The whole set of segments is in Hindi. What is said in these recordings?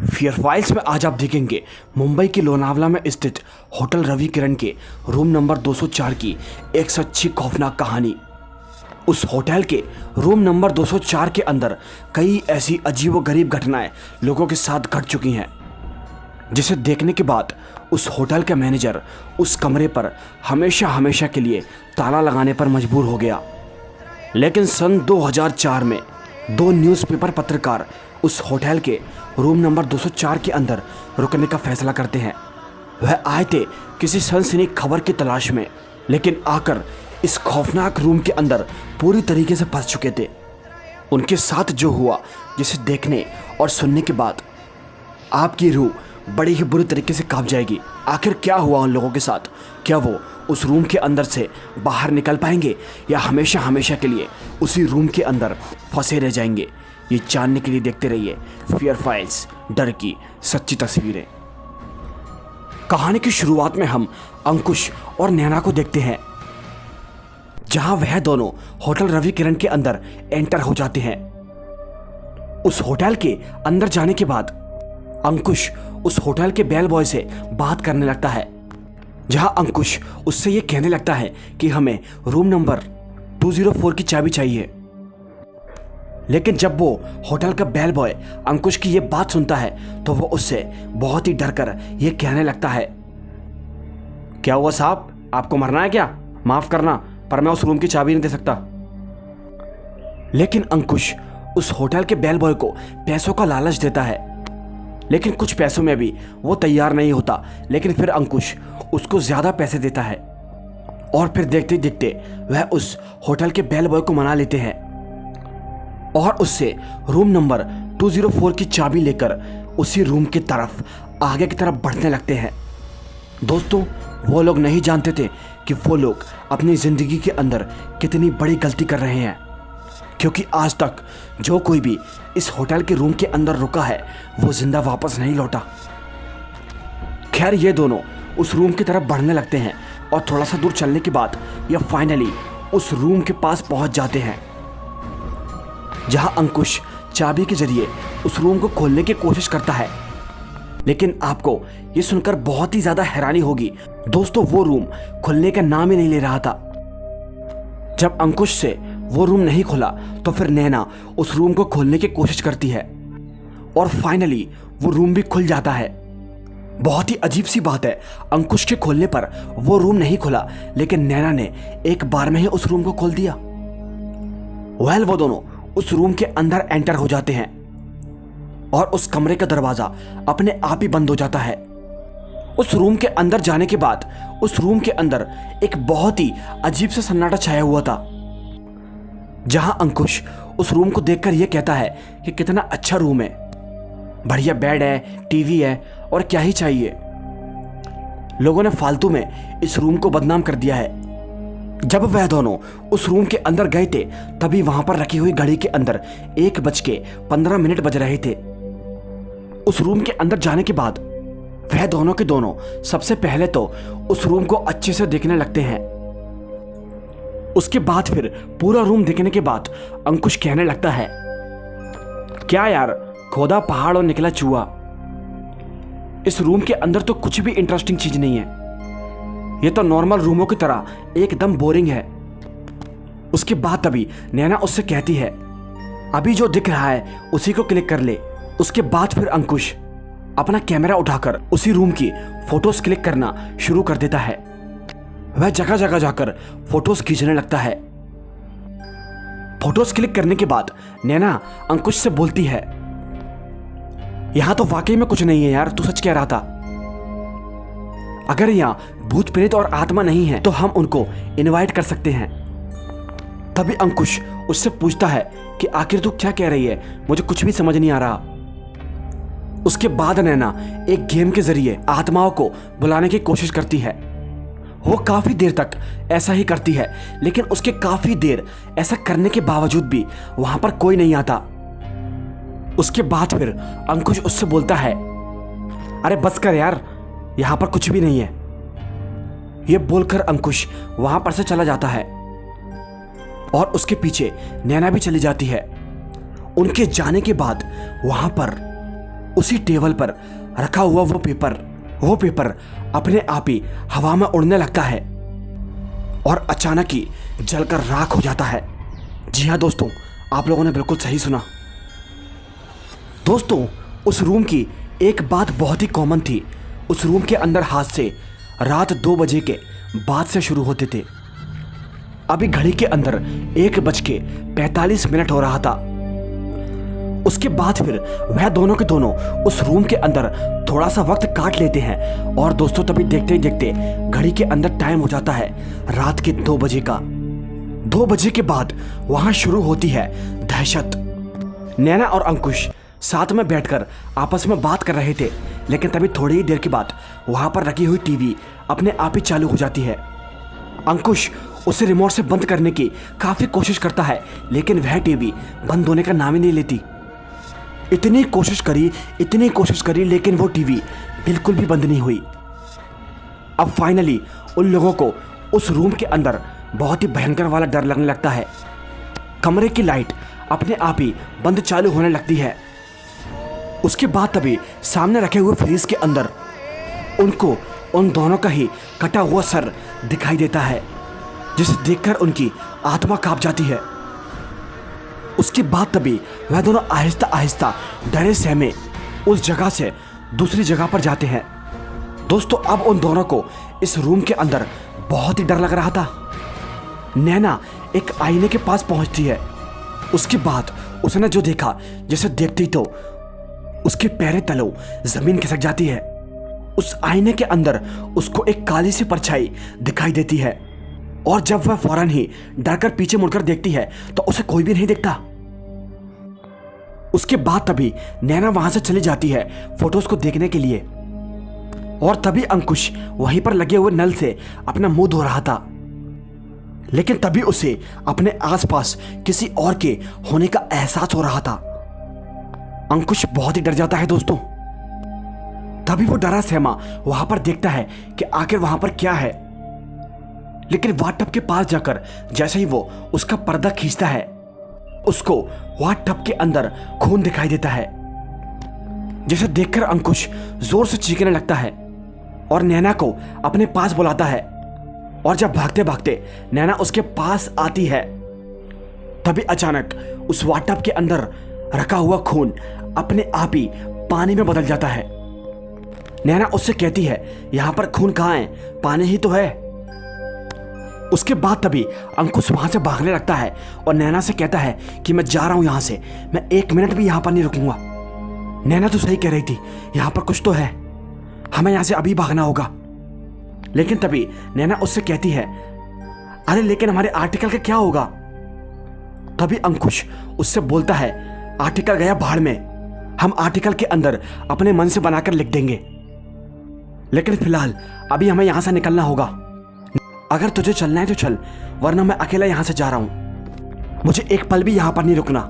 फियर फाइल्स में आज आप देखेंगे मुंबई के लोनावला में स्थित होटल रवि किरण के रूम नंबर 204 की एक सच्ची खौफनाक कहानी। उस होटल के रूम नंबर 204 के अंदर कई ऐसी अजीबोगरीब घटनाएं लोगों के साथ घट चुकी हैं, जिसे देखने के बाद उस होटल का मैनेजर उस कमरे पर हमेशा हमेशा के लिए ताला लगाने पर मजबूर हो गया। लेकिन सन 2004 में दो न्यूज़पेपर पत्रकार उस होटल के रूम नंबर 204 के अंदर रुकने का फैसला करते हैं। वह आए थे किसी सनसनी खबर की तलाश में, लेकिन आकर इस खौफनाक रूम के अंदर पूरी तरीके से फंस चुके थे। उनके साथ जो हुआ, जिसे देखने और सुनने के बाद आपकी रूह बड़ी ही बुरी तरीके से कांप जाएगी। आखिर क्या हुआ उन लोगों के साथ? क्या वो उस रूम के अंदर से बाहर निकल पाएंगे या हमेशा हमेशा के लिए उसी रूम के अंदर फंसे रह जाएंगे? ये जानने के लिए देखते रहिए फियर फाइल्स, डर की सच्ची तस्वीरें। कहानी की शुरुआत में हम अंकुश और नैना को देखते हैं, जहां वह दोनों होटल रवि किरण के अंदर एंटर हो जाते हैं। उस होटल के अंदर जाने के बाद अंकुश उस होटल के बेल बॉय से बात करने लगता है, जहां अंकुश उससे ये कहने लगता है कि हमें रूम नंबर 204 की चाबी चाहिए। लेकिन जब वो होटल का बेल बॉय अंकुश की ये बात सुनता है तो वो उससे बहुत ही डरकर ये कहने लगता है, क्या हुआ साहब, आपको मरना है क्या? माफ करना, पर मैं उस रूम की चाबी नहीं दे सकता। लेकिन अंकुश उस होटल के बेल बॉय को पैसों का लालच देता है, लेकिन कुछ पैसों में भी वो तैयार नहीं होता। लेकिन फिर अंकुश उसको ज्यादा पैसे देता है और फिर देखते देखते वह उस होटल के बेल बॉय को मना लेते हैं और उससे रूम नंबर 204 की चाबी लेकर उसी रूम की तरफ आगे की तरफ बढ़ने लगते हैं। दोस्तों, वो लोग नहीं जानते थे कि वो लोग अपनी ज़िंदगी के अंदर कितनी बड़ी गलती कर रहे हैं, क्योंकि आज तक जो कोई भी इस होटल के रूम के अंदर रुका है वो जिंदा वापस नहीं लौटा। खैर, ये दोनों उस रूम की तरफ बढ़ने लगते हैं और थोड़ा सा दूर चलने के बाद ये फाइनली उस रूम के पास पहुंच जाते हैं, जहां अंकुश चाबी के जरिए उस रूम को खोलने की कोशिश करता है। लेकिन आपको ये सुनकर बहुत ही ज्यादा हैरानी होगी दोस्तों, वो रूम खुलने का नाम ही नहीं ले रहा था। जब अंकुश से वो रूम नहीं खुला तो फिर नैना उस रूम को खोलने की कोशिश करती है और फाइनली वो रूम भी खुल जाता है। बहुत ही अजीब सी बात है, अंकुश के खोलने पर वो रूम नहीं खुला, लेकिन नैना ने एक बार में ही उस रूम को खोल दिया। वो दोनों उस रूम के अंदर एंटर हो जाते हैं और उस कमरे का दरवाजा अपने आप ही बंद हो जाता है। उस रूम के अंदर जाने के बाद उस रूम के अंदर एक बहुत ही अजीब सा सन्नाटा छाया हुआ था, जहां अंकुश उस रूम को देखकर यह कहता है कि कितना अच्छा रूम है, बढ़िया बेड है, टीवी है, और क्या ही चाहिए। लोगों ने फालतू में इस रूम को बदनाम कर दिया है। जब वह दोनों उस रूम के अंदर गए थे तभी वहां पर रखी हुई घड़ी के अंदर 1:15 बज रहे थे। उस रूम के अंदर जाने के बाद वह दोनों के दोनों सबसे पहले तो उस रूम को अच्छे से देखने लगते हैं। उसके बाद फिर पूरा रूम देखने के बाद अंकुश कहने लगता है, क्या यार, खोदा पहाड़ और निकला चूहा। इस रूम के अंदर तो कुछ भी इंटरेस्टिंग चीज नहीं है, ये तो नॉर्मल रूमों की तरह एकदम बोरिंग है। उसके बाद तभी नैना उससे कहती है, अभी जो दिख रहा है उसी को क्लिक कर ले। उसके बाद फिर अंकुश अपना कैमरा उठाकर उसी रूम की फोटोज क्लिक करना शुरू कर देता है। वह जगह जगह जाकर फोटोज खींचने लगता है। फोटोज क्लिक करने के बाद नैना अंकुश से बोलती है, यहां तो वाकई में कुछ नहीं है यार, तू सच कह रहा था। अगर यहाँ भूत प्रेत और आत्मा नहीं है तो हम उनको इनवाइट कर सकते हैं। तभी अंकुश उससे पूछता है कि आखिर तू क्या कह रही है, मुझे कुछ भी समझ नहीं आ रहा। उसके बाद नैना एक गेम के जरिए आत्माओं को बुलाने की कोशिश करती है। वो काफी देर तक ऐसा ही करती है, लेकिन उसके काफी देर ऐसा करने के बावजूद भी वहां पर कोई नहीं आता। उसके बाद फिर अंकुश उससे बोलता है, अरे बस कर यार, यहां पर कुछ भी नहीं है। यह बोलकर अंकुश वहां पर से चला जाता है और उसके पीछे नैना भी चली जाती है। उनके जाने के बाद वहां पर उसी टेबल पर रखा हुआ वो पेपर अपने आप ही हवा में उड़ने लगता है और अचानक ही जलकर राख हो जाता है। जी हाँ दोस्तों, आप लोगों ने बिल्कुल सही सुना। दोस्तों, उस रूम की एक बात बहुत ही कॉमन थी। उस रूम के अंदर हादसे रात 2 बजे के बाद से शुरू होते थे। अभी घड़ी के अंदर 1:45 हो रहा था। उसके बाद फिर वह दोनों के दोनों उस रूम के अंदर थोड़ा सा वक्त काट लेते हैं और दोस्तों तभी देखते ही देखते घड़ी के अंदर टाइम हो जाता है रात के 2 बजे का। 2 बजे के बाद वहां शुरू होती है दहशत। नैना और अंकुश साथ में बैठकर आपस में बात कर रहे थे, लेकिन तभी थोड़ी ही देर के बाद वहां पर रखी हुई टीवी अपने आप ही चालू हो जाती है। अंकुश उसे रिमोट से बंद करने की काफी कोशिश करता है, लेकिन वह टीवी बंद होने का नाम ही नहीं लेती। इतनी कोशिश करी, लेकिन वो टीवी बिल्कुल भी बंद नहीं हुई। अब फाइनली उन लोगों को उस रूम के अंदर बहुत ही भयंकर वाला डर लगने लगता है। कमरे की लाइट अपने आप ही बंद चालू होने लगती है। उसके बाद तभी सामने रखे हुए फ्रीज के अंदर उनको उन दोनों का ही कटा हुआ सर दिखाई देता है, जिसे देखकर उनकी आत्मा कांप जाती है। उसके बाद तभी वह दोनों आहिस्ता आहिस्ता डरे सहमे उस जगह से दूसरी जगह पर जाते हैं। दोस्तों, अब उन दोनों को इस रूम के अंदर बहुत ही डर लग रहा था। नैना एक आईने के पास पहुंचती है। उसके बाद उसने जो देखा, जैसे देखती तो उसके पैरों तलों जमीन खिसक जाती है। उस आईने के अंदर उसको एक काली सी परछाई दिखाई देती है और जब वह फौरन ही डरकर पीछे मुड़कर देखती है तो उसे कोई भी नहीं दिखता। उसके बाद तभी नैना वहां से चली जाती है फोटोज को देखने के लिए, और तभी अंकुश वहीं पर लगे हुए नल से अपना मुंह धो रहा था, लेकिन तभी उसे अपने आसपास किसी और के होने का एहसास हो रहा था। अंकुश बहुत ही डर जाता है दोस्तों। तभी वो डरा सहमा वहां पर देखता है कि आखिर वहां पर क्या है, लेकिन वाटप के पास जाकर जैसे ही वो उसका पर्दा खींचता है, उसको वाटप के अंदर खून दिखाई देता है, जिसे देखकर अंकुश जोर से चीखने लगता है और नैना को अपने पास बुलाता है। और जब भागते भागते नैना उसके पास आती है, तभी अचानक उस वाटप के अंदर रखा हुआ खून अपने आप ही पानी में बदल जाता है। नैना उससे कहती है, यहां पर खून कहां है, पानी ही तो है। उसके बाद तभी अंकुश वहां से भागने लगता है और नैना से कहता है कि मैं जा रहा हूं यहां से, मैं 1 मिनट भी यहां पर नहीं रुकूंगा। नैना तो सही कह रही थी, यहां पर कुछ तो है, हमें यहां से अभी भागना होगा। लेकिन तभी नैना उससे कहती है, अरे लेकिन हमारे आर्टिकल का क्या होगा। तभी अंकुश उससे बोलता है, आर्टिकल गया भाड़ में, हम आर्टिकल के अंदर अपने मन से बनाकर लिख देंगे, लेकिन फिलहाल अभी हमें यहां से निकलना होगा। अगर तुझे चलना है तो चल, वरना मैं अकेला यहां से जा रहा हूं, मुझे एक पल भी यहां पर नहीं रुकना।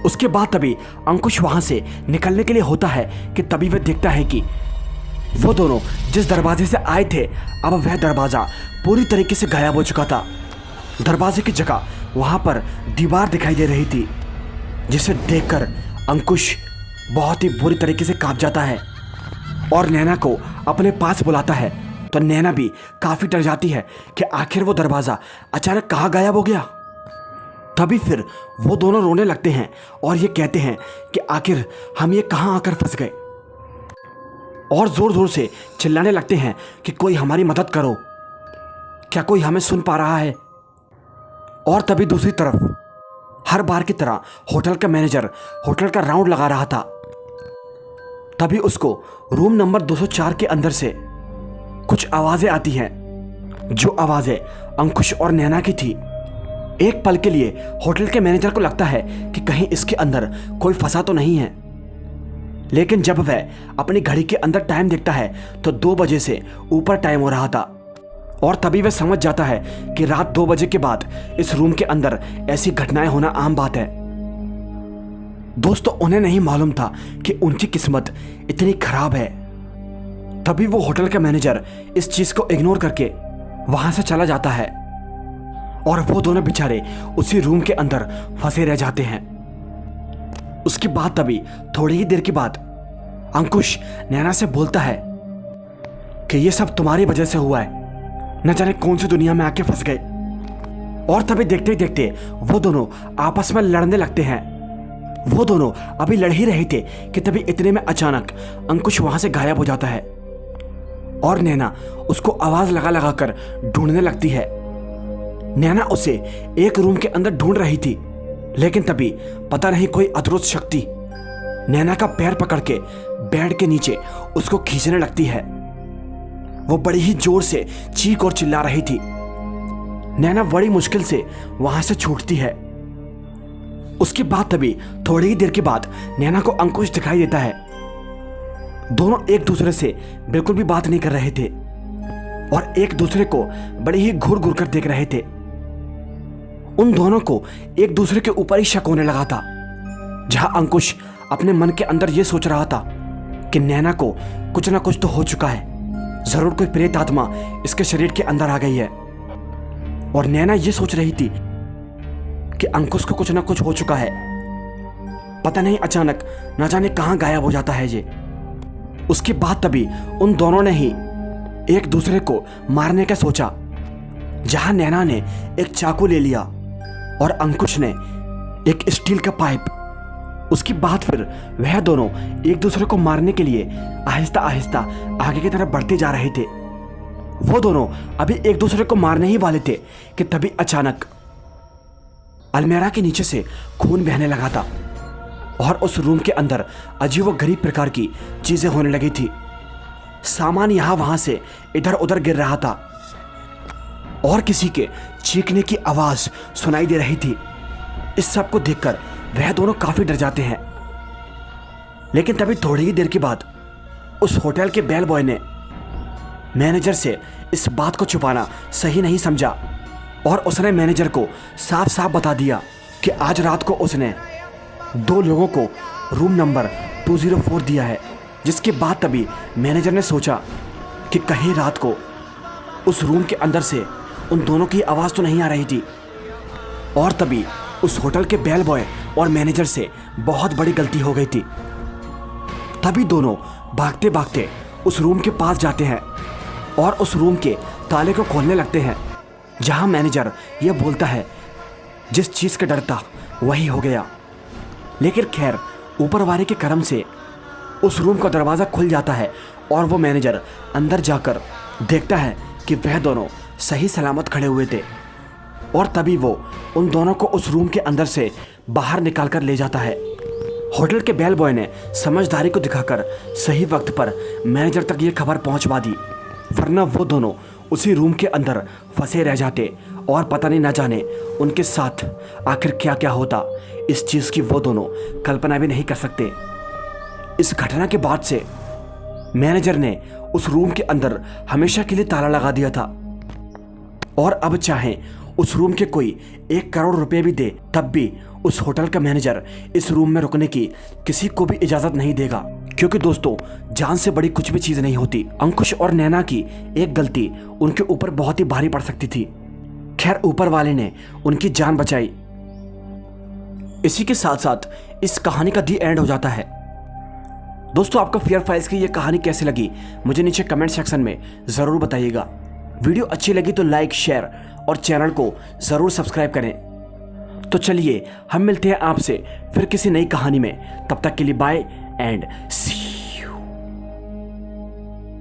उसके बाद तभी अंकुश वहां से निकलने के लिए होता है कि तभी वह देखता है कि वो दोनों जिस दरवाजे से आए थे, अब वह दरवाजा पूरी तरीके से गायब हो चुका था। दरवाजे की जगह वहां पर दीवार दिखाई दे रही थी, जिसे देखकर अंकुश बहुत ही बुरी तरीके से कांप जाता है और नैना को अपने पास बुलाता है। तो नैना भी काफी डर जाती है कि आखिर वो दरवाजा अचानक कहाँ गायब हो गया। तभी फिर वो दोनों रोने लगते हैं और ये कहते हैं कि आखिर हम ये कहाँ आकर फंस गए, और जोर जोर से चिल्लाने लगते हैं कि कोई हमारी मदद करो, क्या कोई हमें सुन पा रहा है। और तभी दूसरी तरफ हर बार की तरह होटल का मैनेजर होटल का राउंड लगा रहा था। तभी उसको रूम नंबर 204 के अंदर से कुछ आवाजें आती हैं, जो आवाजें अंकुश और नैना की थी। एक पल के लिए होटल के मैनेजर को लगता है कि कहीं इसके अंदर कोई फंसा तो नहीं है, लेकिन जब वह अपनी घड़ी के अंदर टाइम देखता है तो 2 बजे से ऊपर टाइम हो रहा था, और तभी वह समझ जाता है कि रात 2 बजे के बाद इस रूम के अंदर ऐसी घटनाएं होना आम बात है। दोस्तों, उन्हें नहीं मालूम था कि उनकी किस्मत इतनी खराब है। तभी वो होटल का मैनेजर इस चीज को इग्नोर करके वहां से चला जाता है और वो दोनों बेचारे उसी रूम के अंदर फंसे रह जाते हैं। उसके बाद तभी थोड़ी ही देर के बाद अंकुश नैना से बोलता है कि ये सब तुम्हारी वजह से हुआ है, न जाने कौन सी दुनिया में आके फंस गए। और तभी देखते ही देखते वो दोनों आपस में लड़ने लगते हैं। वो दोनों अभी लड़ ही रहे थे कि तभी इतने में अचानक अंकुश वहां से गायब हो जाता है और नैना उसको आवाज लगा लगा कर ढूंढने लगती है। नैना उसे एक रूम के अंदर ढूंढ रही थी, लेकिन तभी पता नहीं कोई अदृश्य शक्ति नैना का पैर पकड़ के बेड के नीचे उसको खींचने लगती है। वो बड़ी ही जोर से चीख और चिल्ला रही थी। नैना बड़ी मुश्किल से वहां से छूटती है। उसके बाद तभी थोड़ी ही देर के बाद नैना को अंकुश दिखाई देता है। दोनों एक दूसरे से बिल्कुल भी बात नहीं कर रहे थे और एक दूसरे को बड़ी ही घूर घूर कर देख रहे थे। उन दोनों को एक दूसरे के ऊपर ही शक होने लगा था, जहां अंकुश अपने मन के अंदर यह सोच रहा था कि नैना को कुछ ना कुछ तो हो चुका है, जरूर कोई प्रेत आत्मा इसके शरीर के अंदर आ गई है। और नैना ये सोच रही थी कि अंकुश को कुछ ना कुछ हो चुका है, पता नहीं अचानक न जाने कहां गायब हो जाता है ये। उसके बाद तभी उन दोनों ने ही एक दूसरे को मारने का सोचा, जहां नैना ने एक चाकू ले लिया और अंकुश ने एक स्टील का पाइप। उसके बाद फिर वह दोनों एक दूसरे को मारने के लिए आहिस्ता आहिस्ता आगे की तरफ बढ़ते जा रहे थे। वो दोनों अभी एक दूसरे को मारने ही वाले थे कि तभी अचानक अलमीरा के नीचे से खून बहने लगा था और उस रूम के अंदर अजीबोगरीब प्रकार की चीजें होने लगी थी। सामान यहां वहां से इधर उधर गिर रहा था और किसी के चीखने की आवाज सुनाई दे रही थी। इस सब को देखकर वह दोनों काफी डर जाते हैं। लेकिन तभी थोड़ी ही देर के बाद उस होटल के बेल बॉय ने मैनेजर से इस बात को छुपाना सही नहीं समझा और उसने मैनेजर को साफ साफ बता दिया कि आज रात को उसने 2 लोगों को रूम नंबर 204 दिया है। जिसके बाद तभी मैनेजर ने सोचा कि कहीं रात को उस रूम के अंदर से उन दोनों की आवाज़ तो नहीं आ रही थी। और तभी उस होटल के बेल बॉय और मैनेजर से बहुत बड़ी गलती हो गई थी। तभी दोनों भागते भागते उस रूम के पास जाते हैं और उस रूम के ताले को खोलने लगते हैं, जहां मैनेजर यह बोलता है जिस चीज़ का डर था वही हो गया। लेकिन खैर ऊपर वाले के करम से उस रूम का दरवाज़ा खुल जाता है और वो मैनेजर अंदर जाकर देखता है कि वह दोनों सही सलामत खड़े हुए थे। और तभी वो उन दोनों को उस रूम के अंदर से बाहर निकाल कर ले जाता है। होटल के बेल बॉय ने समझदारी को दिखाकर सही वक्त पर मैनेजर तक ये खबर पहुंचवा दी, वरना वो दोनों उसी रूम के अंदर फंसे रह जाते और पता नहीं न जाने उनके साथ आखिर क्या क्या होता। इस चीज़ की वो दोनों कल्पना भी नहीं कर सकते। इस घटना के बाद से मैनेजर ने उस रूम के अंदर हमेशा के लिए ताला लगा दिया था और अब चाहे उस रूम के कोई 1 करोड़ रुपए भी दे, तब भी उस होटल का मैनेजर इस रूम में रुकने की किसी को भी इजाजत नहीं देगा, क्योंकि दोस्तों जान से बड़ी कुछ भी चीज नहीं होती। अंकुश और नैना की एक गलती उनके ऊपर बहुत ही भारी पड़ सकती थी। खैर ऊपर वाले ने उनकी जान बचाई। इसी के साथ साथ इस कहानी का दी एंड हो जाता है। दोस्तों आपको फियर फाइल्स की ये कहानी कैसी लगी मुझे नीचे कमेंट सेक्शन में ज़रूर बताइएगा। वीडियो अच्छी लगी तो लाइक, शेयर और चैनल को ज़रूर सब्सक्राइब करें। तो चलिए हम मिलते हैं आपसे फिर किसी नई कहानी में। तब तक के लिए बाय एंड सी